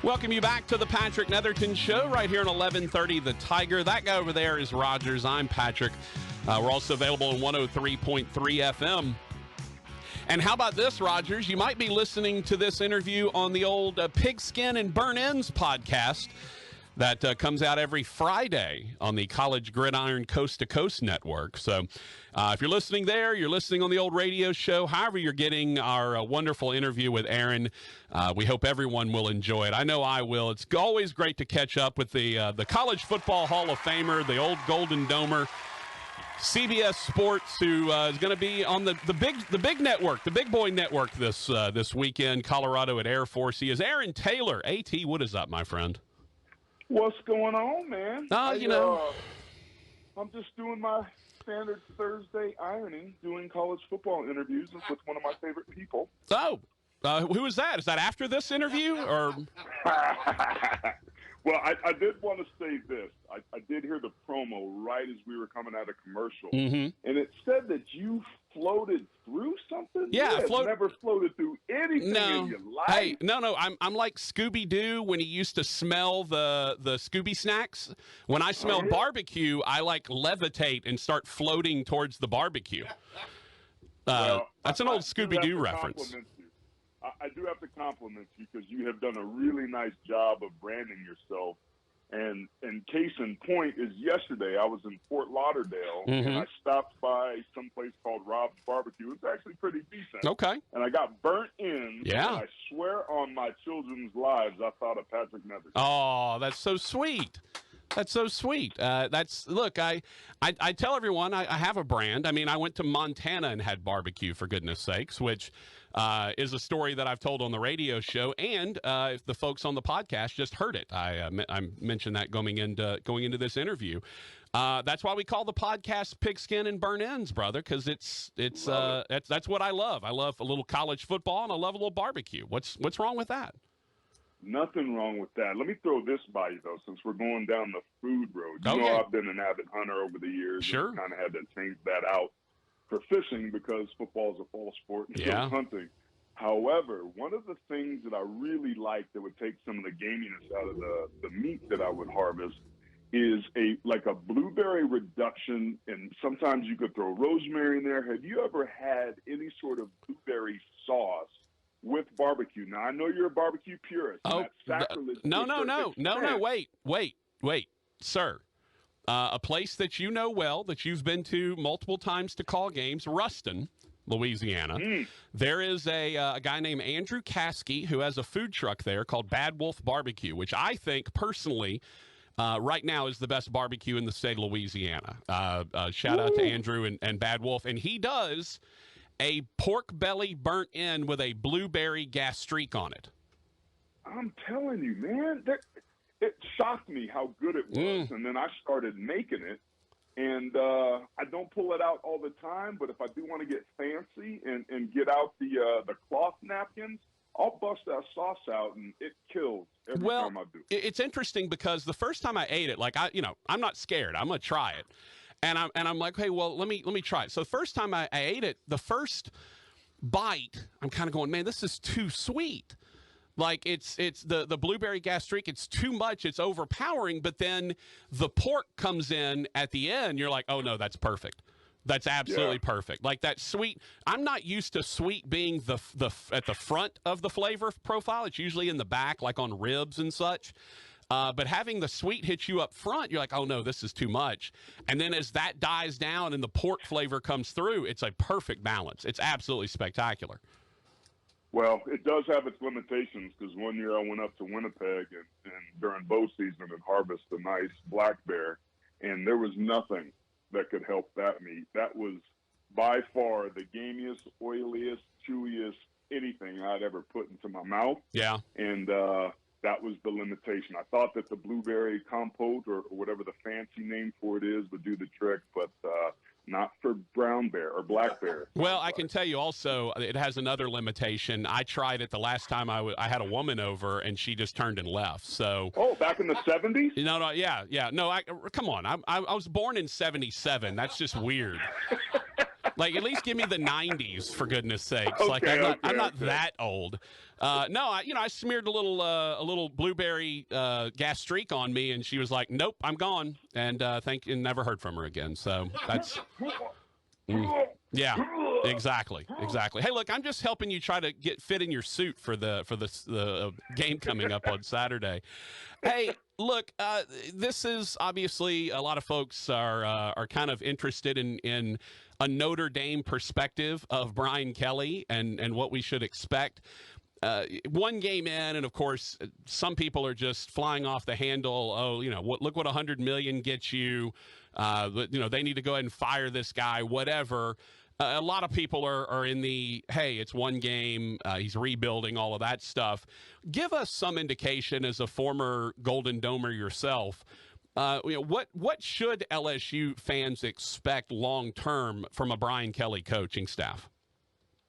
Welcome you back to the Patrick Netherton Show right here on 1130 The Tiger. That guy over there is Rogers. I'm Patrick. We're also available on 103.3 FM. And how about this, Rogers? You might be listening to this interview on the old Pigskin and Burn Ends podcast that comes out every Friday on the College Gridiron Coast to Coast network. So if you're listening there, you're listening on the old radio show, however you're getting our wonderful interview with Aaron, we hope everyone will enjoy it. I know I will. It's always great to catch up with the College Football Hall of Famer, the old Golden Domer, CBS Sports, who is going to be on the big network, the big boy network this weekend, Colorado at Air Force. He is Aaron Taylor. AT, what is up, my friend? What's going on, man? I'm just doing my standard Thursday ironing, doing college football interviews with one of my favorite people. Oh, who is that? Is that after this interview? Or? Well, I did want to say this. I did hear the promo right as we were coming out of commercial, and it said that you floated through something. Yeah, never floated through anything in your life. Hey, no. I'm like Scooby-Doo when he used to smell the Scooby snacks. When I smell barbecue, I like levitate and start floating towards the barbecue. That's an old Scooby-Doo reference. I do have to compliment you because you have done a really nice job of branding yourself. And case in point is yesterday I was in Fort Lauderdale, and I stopped by someplace called Rob's Barbecue. It's actually pretty decent. Okay. And I got burnt in. Yeah. And I swear on my children's lives I thought of Patrick Netherton. Oh, that's so sweet. That's so sweet. Look, I tell everyone I have a brand. I mean, I went to Montana and had barbecue, for goodness sakes, which is a story that I've told on the radio show, and if the folks on the podcast just heard it. I mentioned that going into this interview. That's why we call the podcast Pigskin and Burn Ends, brother, because that's what I love. I love a little college football, and I love a little barbecue. What's wrong with that? Nothing wrong with that. Let me throw this by you, though, since we're going down the food road. You know I've been an avid hunter over the years. Sure. Kind of had to change that out for fishing because football is a fall sport and so is hunting. However, one of the things that I really like that would take some of the gaminess out of the meat that I would harvest is a blueberry reduction, and sometimes you could throw rosemary in there. Have you ever had any sort of blueberry sauce with barbecue? Now, I know you're a barbecue purist. Oh, no. Wait, sir. A place that you know well, that you've been to multiple times to call games, Ruston, Louisiana. There is a guy named Andrew Caskey who has a food truck there called Bad Wolf Barbecue, which I think personally right now is the best barbecue in the state of Louisiana. Shout out to Andrew and Bad Wolf. And he does a pork belly burnt in with a blueberry gastrique on it. I'm telling you, man, it shocked me how good it was. And then I started making it. And I don't pull it out all the time, but if I do want to get fancy and get out the cloth napkins, I'll bust that sauce out, and it kills every time I do. It's interesting because the first time I ate it, I'm not scared. I'm going to try it. And I'm like, hey, well, let me try it. So the first time I ate it, the first bite, I'm kind of going, man, this is too sweet. Like it's the blueberry gastrique, it's too much, it's overpowering. But then the pork comes in at the end. You're like, oh no, that's perfect. That's absolutely perfect. Like that sweet. I'm not used to sweet being the at the front of the flavor profile. It's usually in the back, like on ribs and such. But having the sweet hit you up front, you're like, oh, no, this is too much. And then as that dies down and the pork flavor comes through, it's a perfect balance. It's absolutely spectacular. Well, it does have its limitations because one year I went up to Winnipeg and during bow season and harvested a nice black bear, and there was nothing that could help that meat. That was by far the gamiest, oiliest, chewiest, anything I'd ever put into my mouth. Yeah. And that was the limitation. I thought that the blueberry compote or whatever the fancy name for it is would do the trick, but not for brown bear or black bear. Well, I can tell you also it has another limitation. I tried it the last time I had a woman over, and she just turned and left. So. Oh, back in the 70s? No, yeah. No, come on. I was born in 77. That's just weird. Like, at least give me the 90s, for goodness sakes. Okay, I'm not that old. No, I smeared a little blueberry gas streak on me, and she was like, "Nope, I'm gone," and never heard from her again. So that's. Yeah, exactly. Hey, look, I'm just helping you try to get fit in your suit for the game coming up on Saturday. Hey, look, this is obviously a lot of folks are kind of interested in a Notre Dame perspective of Brian Kelly and what we should expect. One game in, and of course, some people are just flying off the handle. Oh, look what $100 million gets you. They need to go ahead and fire this guy. Whatever. A lot of people are in the, hey, it's one game. He's rebuilding, all of that stuff. Give us some indication as a former Golden Domer yourself. What should LSU fans expect long term from a Brian Kelly coaching staff?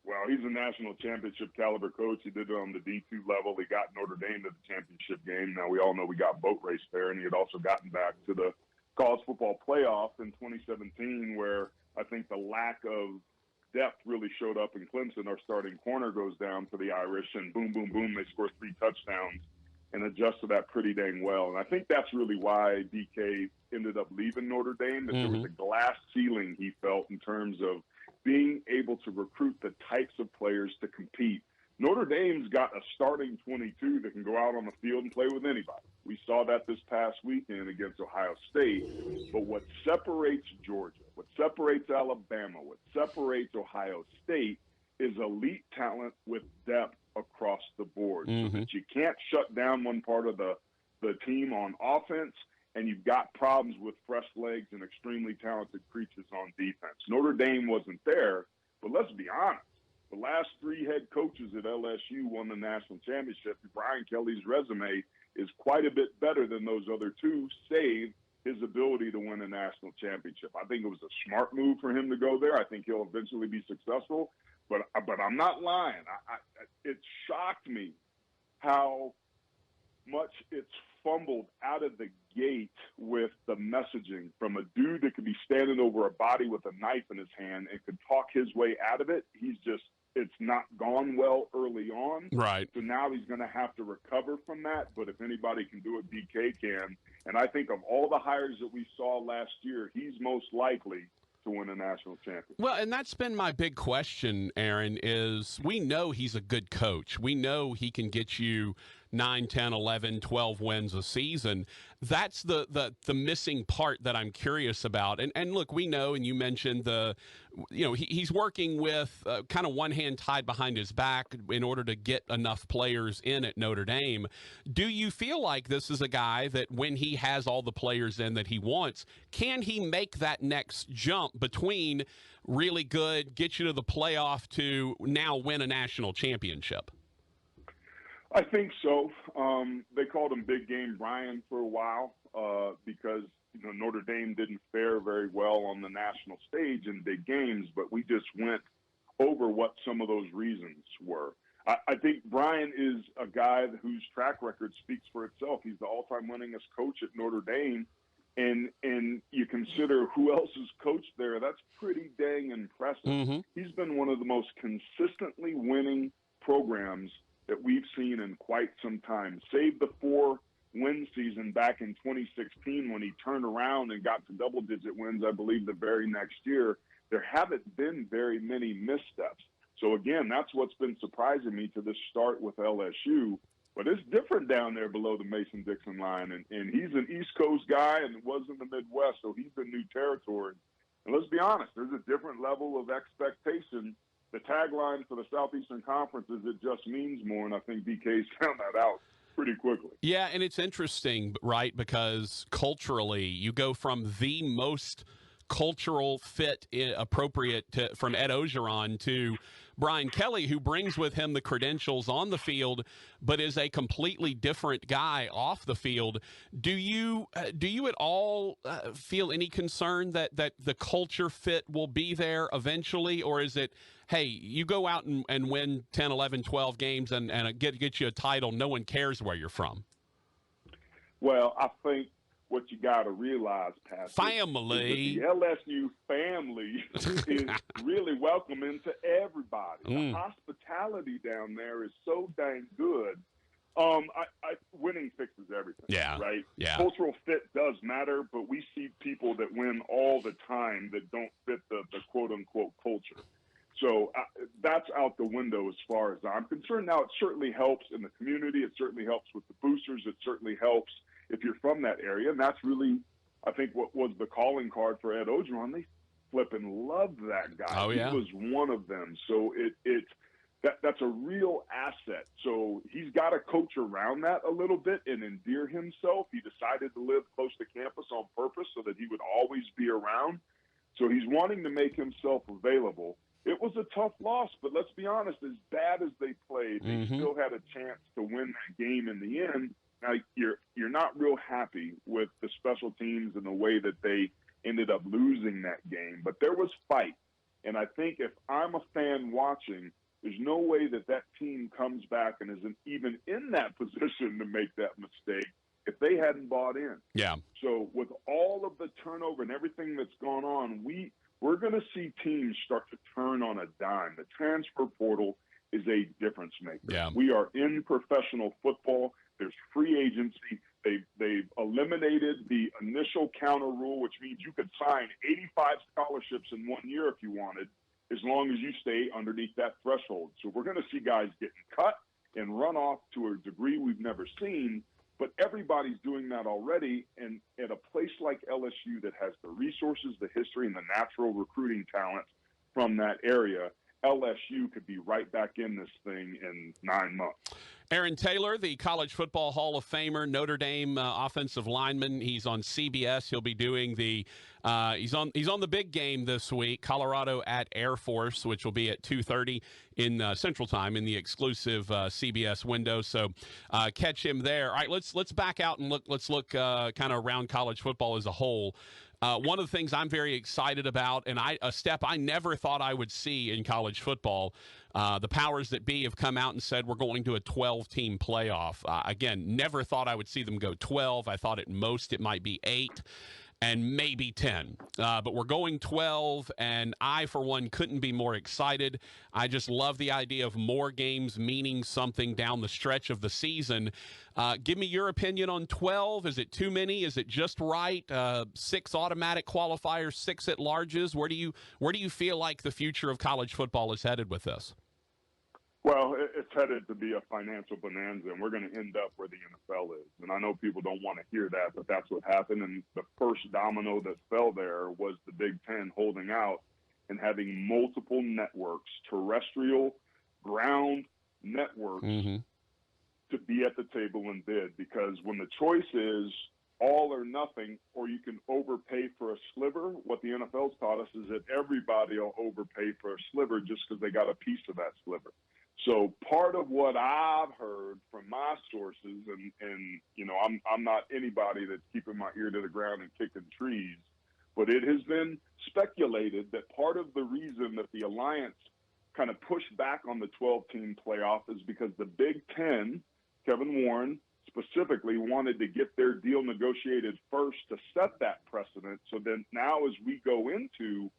Well, he's a national championship caliber coach. He did it on the D2 level. He got Notre Dame to the championship game. Now, we all know we got boat race there, and he had also gotten back to the college football playoff in 2017, where I think the lack of depth really showed up in Clemson. Our starting corner goes down for the Irish, and boom, boom, boom, they score 3 touchdowns and adjusted that pretty dang well. And I think that's really why DK ended up leaving Notre Dame, that there was a glass ceiling he felt in terms of being able to recruit the types of players to compete. Notre Dame's got a starting 22 that can go out on the field and play with anybody. We saw that this past weekend against Ohio State. But what separates Georgia, what separates Alabama, what separates Ohio State is elite talent with depth across the board. So that you can't shut down one part of the team on offense, and you've got problems with fresh legs and extremely talented creatures on defense. Notre Dame wasn't there, but let's be honest. The last 3 head coaches at LSU won the national championship. Brian Kelly's resume is quite a bit better than those other 2, save his ability to win a national championship. I think it was a smart move for him to go there. I think he'll eventually be successful, but I'm not lying. It shocked me how much it's fumbled out of the gate with the messaging from a dude that could be standing over a body with a knife in his hand and could talk his way out of it. It's not gone well early on. Right. So now he's going to have to recover from that. But if anybody can do it, DK can. And I think of all the hires that we saw last year, he's most likely to win a national championship. Well, and that's been my big question, Aaron, is we know he's a good coach. We know he can get you 9, 10, 11, 12 wins a season. That's the missing part that I'm curious about. And look, we know, and you mentioned he's working with kind of one hand tied behind his back in order to get enough players in at Notre Dame. Do you feel like this is a guy that when he has all the players in that he wants, can he make that next jump between really good, get you to the playoff to now win a national championship? I think so. They called him Big Game Brian for a while because Notre Dame didn't fare very well on the national stage in big games, but we just went over what some of those reasons were. I think Brian is a guy whose track record speaks for itself. He's the all-time winningest coach at Notre Dame, and you consider who else is coached there, that's pretty dang impressive. He's been one of the most consistently winning programs that we've seen in quite some time. Save the 4-win season back in 2016 when he turned around and got to double-digit wins, I believe, the very next year. There haven't been very many missteps. So, again, that's what's been surprising me to this start with LSU. But it's different down there below the Mason-Dixon line. And he's an East Coast guy and was in the Midwest, so he's in new territory. And let's be honest, there's a different level of expectation. The tagline for the Southeastern Conference is it just means more, and I think DK's found that out pretty quickly. Yeah, and it's interesting, right, because culturally you go from the most cultural fit appropriate from Ed Ogeron to Brian Kelly, who brings with him the credentials on the field, but is a completely different guy off the field. Do you at all feel any concern that the culture fit will be there eventually, or is it, hey, you go out and win 10, 11, 12 games and get you a title, no one cares where you're from? Well, I think what you got to realize, Patrick, family. is that the LSU family is really welcoming to everybody. The hospitality down there is so dang good. Winning fixes everything. Yeah. Right? Yeah. Cultural fit does matter, but we see people that win all the time that don't fit the quote-unquote culture. So that's out the window as far as I'm concerned. Now, it certainly helps in the community. It certainly helps with the boosters. It certainly helps if you're from that area. And that's really, I think, what was the calling card for Ed Ogeron. They flipping loved that guy. Oh, yeah. He was one of them. So that's a real asset. So he's got to coach around that a little bit and endear himself. He decided to live close to campus on purpose so that he would always be around. So he's wanting to make himself available. It was a tough loss, but let's be honest, as bad as they played, they still had a chance to win that game in the end. Now, you're not real happy with the special teams and the way that they ended up losing that game, but there was fight. And I think if I'm a fan watching, there's no way that team comes back and isn't even in that position to make that mistake if they hadn't bought in. Yeah. So with all of the turnover and everything that's gone on, we're going to see teams start to turn on a dime. The transfer portal is a difference maker. Yeah. We are in professional football. There's free agency. They've eliminated the initial counter rule, which means you could sign 85 scholarships in 1 year if you wanted, as long as you stay underneath that threshold. So we're going to see guys getting cut and run off to a degree we've never seen. But everybody's doing that already, and at a place like LSU that has the resources, the history, and the natural recruiting talent from that area, LSU could be right back in this thing in 9 months. Aaron Taylor, the College Football Hall of Famer, Notre Dame offensive lineman. He's on CBS. He'll be doing the he's on the big game this week, Colorado at Air Force, which will be at 2:30 in Central Time in the exclusive CBS window. So catch him there. All right, let's back out and look. Let's look kind of around college football as a whole. One of the things I'm very excited about, and a step I never thought I would see in college football, the powers that be have come out and said we're going to a 12-team playoff. Again, never thought I would see them go 12. I thought at most it might be 8 and maybe 10. But we're going 12, and I, for one, couldn't be more excited. I just love the idea of more games meaning something down the stretch of the season. Give me your opinion on 12. Is it too many? Is it just right? 6 automatic qualifiers, 6 at larges. Where do you feel like the future of college football is headed with this? Well, it's headed to be a financial bonanza, and we're going to end up where the NFL is. And I know people don't want to hear that, but that's what happened. And the first domino that fell there was the Big Ten holding out and having multiple networks, terrestrial, ground networks, to be at the table and bid. Because when the choice is all or nothing, or you can overpay for a sliver, what the NFL's taught us is that everybody will overpay for a sliver just because they got a piece of that sliver. So part of what I've heard from my sources, and you know, I'm not anybody that's keeping my ear to the ground and kicking trees, but it has been speculated that part of the reason that the Alliance kind of pushed back on the 12-team playoff is because the Big Ten, Kevin Warren specifically, wanted to get their deal negotiated first to set that precedent. So then now as we go into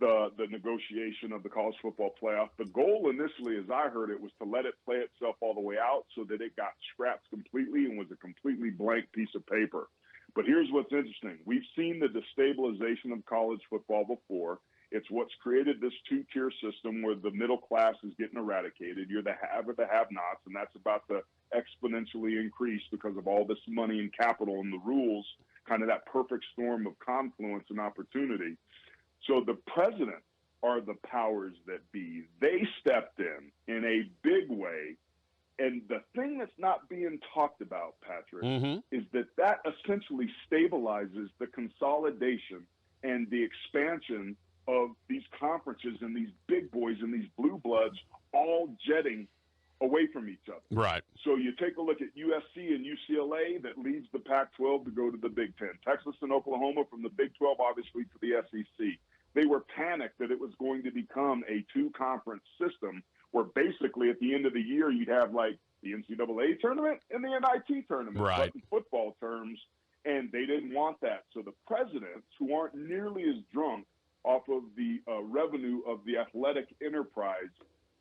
the negotiation of the college football playoff, the goal initially, as I heard it, was to let it play itself all the way out so that it got scrapped completely and was a completely blank piece of paper. But here's what's interesting. We've seen the destabilization of college football before. It's what's created this 2-tier system where the middle class is getting eradicated. You're the have or the have-nots, and that's about to exponentially increase because of all this money and capital and the rules, kind of that perfect storm of confluence and opportunity. So the president are the powers that be. They stepped in a big way. And the thing that's not being talked about, Patrick, is that essentially stabilizes the consolidation and the expansion of these conferences and these big boys and these blue bloods all jetting away from each other. Right. So you take a look at USC and UCLA that leads the Pac-12 to go to the Big Ten. Texas and Oklahoma from the Big 12, obviously, to the SEC. They were panicked that it was going to become a 2-conference system where basically at the end of the year you'd have like the NCAA tournament and the NIT tournament. Right. But in football terms, And they didn't want that. So the presidents, who aren't nearly as drunk off of the revenue of the athletic enterprise,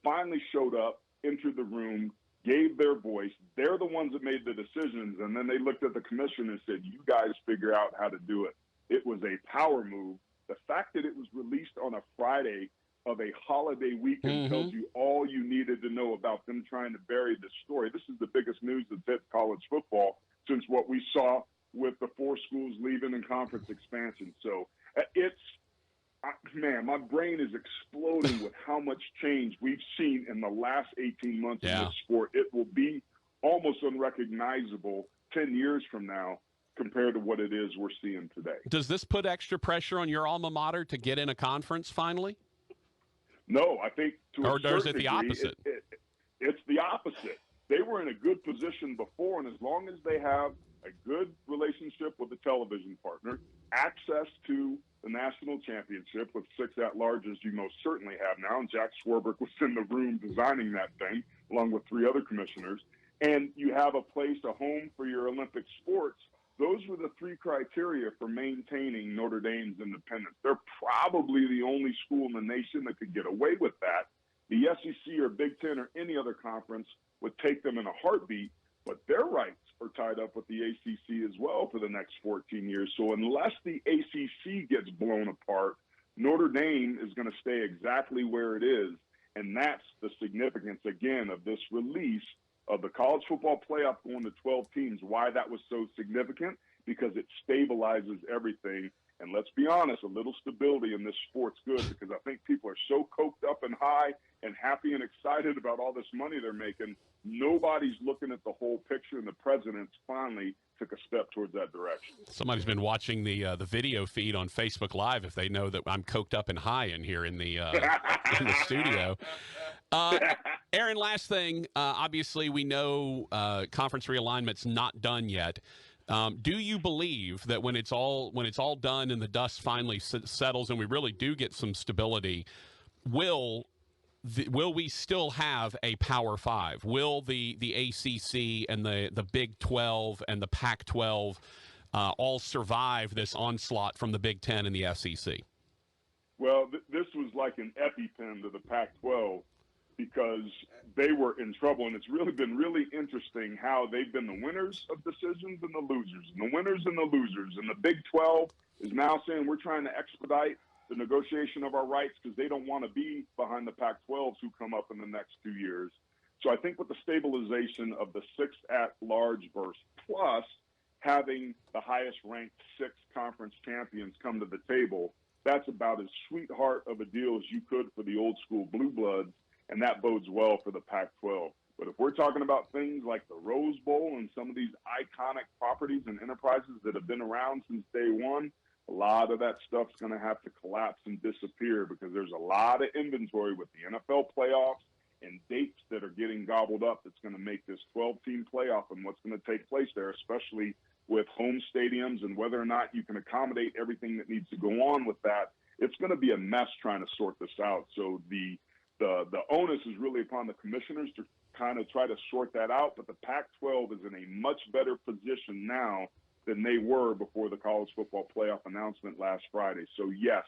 finally showed up, entered the room, gave their voice. They're the ones that made the decisions. And then they looked at the commission and said, you guys figure out how to do it. It was a power move. The fact that it was released on a Friday of a holiday weekend tells you all you needed to know about them trying to bury this story. This is the biggest news that's hit college football since what we saw with the 4 schools leaving and conference expansion. So man, my brain is exploding with how much change we've seen in the last 18 months in this sport. It will be almost unrecognizable 10 years from now compared to what it is we're seeing today. Does this put extra pressure on your alma mater to get in a conference finally? No, I think or is it the opposite? It's the opposite. They were in a good position before, and as long as they have a good relationship with the television partner, access to the national championship with 6 at-larges you most certainly have now, and Jack Swarbrick was in the room designing that thing along with 3 other commissioners, and you have a place, a home for your Olympic sports. Those were the 3 criteria for maintaining Notre Dame's independence. They're probably the only school in the nation that could get away with that. The SEC or Big Ten or any other conference would take them in a heartbeat, but their rights are tied up with the ACC as well for the next 14 years. So unless the ACC gets blown apart, Notre Dame is going to stay exactly where it is, and that's the significance, again, of this release of the college football playoff going to 12 teams. Why that was so significant? Because it stabilizes everything. And let's be honest, a little stability in this sport's good, because I think people are so coked up and high and happy and excited about all this money they're making. Nobody's looking at the whole picture, and the presidents finally took a step towards that direction. Somebody's been watching the video feed on Facebook Live if they know that I'm coked up and high in here in the studio. Aaron, last thing. Obviously, we know conference realignment's not done yet. Do you believe that when it's all done and the dust finally settles and we really do get some stability, will we still have a Power 5? Will the ACC and the Big 12 and the Pac-12 all survive this onslaught from the Big 10 and the SEC? Well, this was like an EpiPen to the Pac-12 because they were in trouble, and it's really been really interesting how they've been the winners of decisions and the losers, and the winners and the losers. And the Big 12 is now saying we're trying to expedite the negotiation of our rights because they don't want to be behind the Pac-12s who come up in the next 2 years. So I think with the stabilization of the 6 at-large verse, plus having the highest-ranked 6 conference champions come to the table, that's about as sweetheart of a deal as you could for the old-school blue bloods, and that bodes well for the Pac-12. But if we're talking about things like the Rose Bowl and some of these iconic properties and enterprises that have been around since day one, a lot of that stuff's going to have to collapse and disappear because there's a lot of inventory with the NFL playoffs and dates that are getting gobbled up that's going to make this 12-team playoff and what's going to take place there, especially with home stadiums and whether or not you can accommodate everything that needs to go on with that. It's going to be a mess trying to sort this out. So the onus is really upon the commissioners to kind of try to sort that out, but the Pac-12 is in a much better position now than they were before the college football playoff announcement last Friday. So, yes,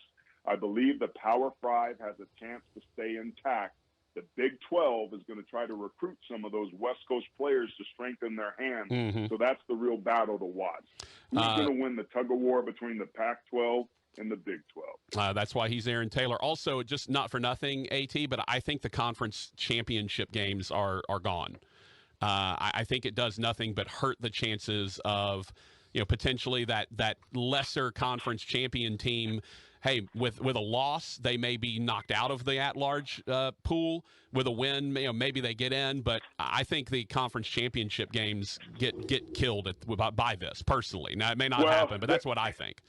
I believe the Power 5 has a chance to stay intact. The Big 12 is going to try to recruit some of those West Coast players to strengthen their hand. Mm-hmm. So that's the real battle to watch. Who's going to win the tug-of-war between the Pac-12 and the Big 12? That's why he's Aaron Taylor. Also, just not for nothing, AT, but I think the conference championship games are gone. I think it does nothing but hurt the chances of potentially that lesser conference champion team. Hey, with a loss, they may be knocked out of the at-large pool. With a win, maybe they get in. But I think the conference championship games get killed by this, personally. Now, it may not happen, but that's what I think.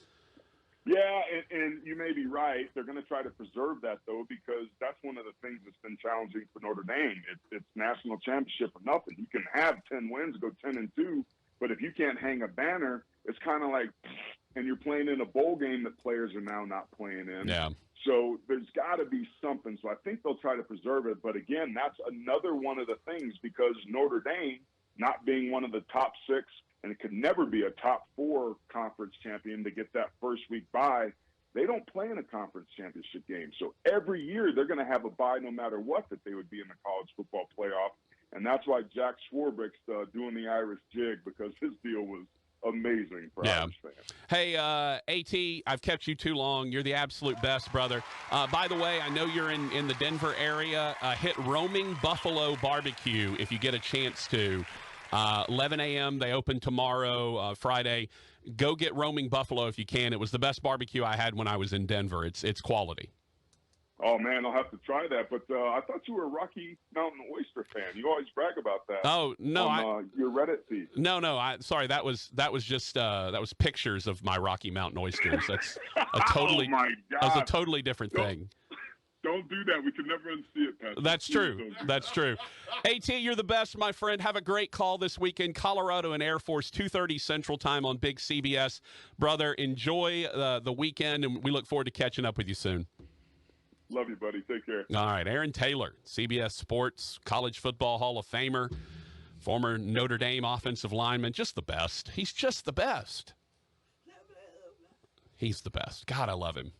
Yeah, and you may be right. They're going to try to preserve that, though, because that's one of the things that's been challenging for Notre Dame. It's national championship or nothing. You can have 10 wins, go 10-2, but if you can't hang a banner, it's kind of like – and you're playing in a bowl game that players are now not playing in. Yeah. So there's got to be something. So I think they'll try to preserve it. But, again, that's another one of the things because Notre Dame, not being one of the top 6 and it could never be a top 4 conference champion to get that first week bye. They don't play in a conference championship game. So every year they're going to have a bye no matter what, that they would be in the college football playoff. And that's why Jack Swarbrick's doing the Irish jig, because his deal was amazing for Irish fans. Hey, AT, I've kept you too long. You're the absolute best, brother. By the way, I know you're in the Denver area. Hit Roaming Buffalo Barbecue if you get a chance to. 11 a.m. They open tomorrow, Friday. Go get Roaming Buffalo if you can. It was the best barbecue I had when I was in Denver. It's quality. Oh, man, I'll have to try that. But I thought you were a Rocky Mountain oyster fan. You always brag about that. Oh, no. On your Reddit feed. No. Sorry, that was just that was pictures of my Rocky Mountain oysters. That's a totally, oh, my God. That's a totally different thing. Don't do that. We can never unsee it, Patrick. That's true. That's true. AT, you're the best, my friend. Have a great call this weekend. Colorado and Air Force, 2:30 Central Time on Big CBS. Brother, enjoy the weekend, and we look forward to catching up with you soon. Love you, buddy. Take care. All right, Aaron Taylor, CBS Sports, College Football Hall of Famer, former Notre Dame offensive lineman, just the best. He's just the best. He's the best. God, I love him.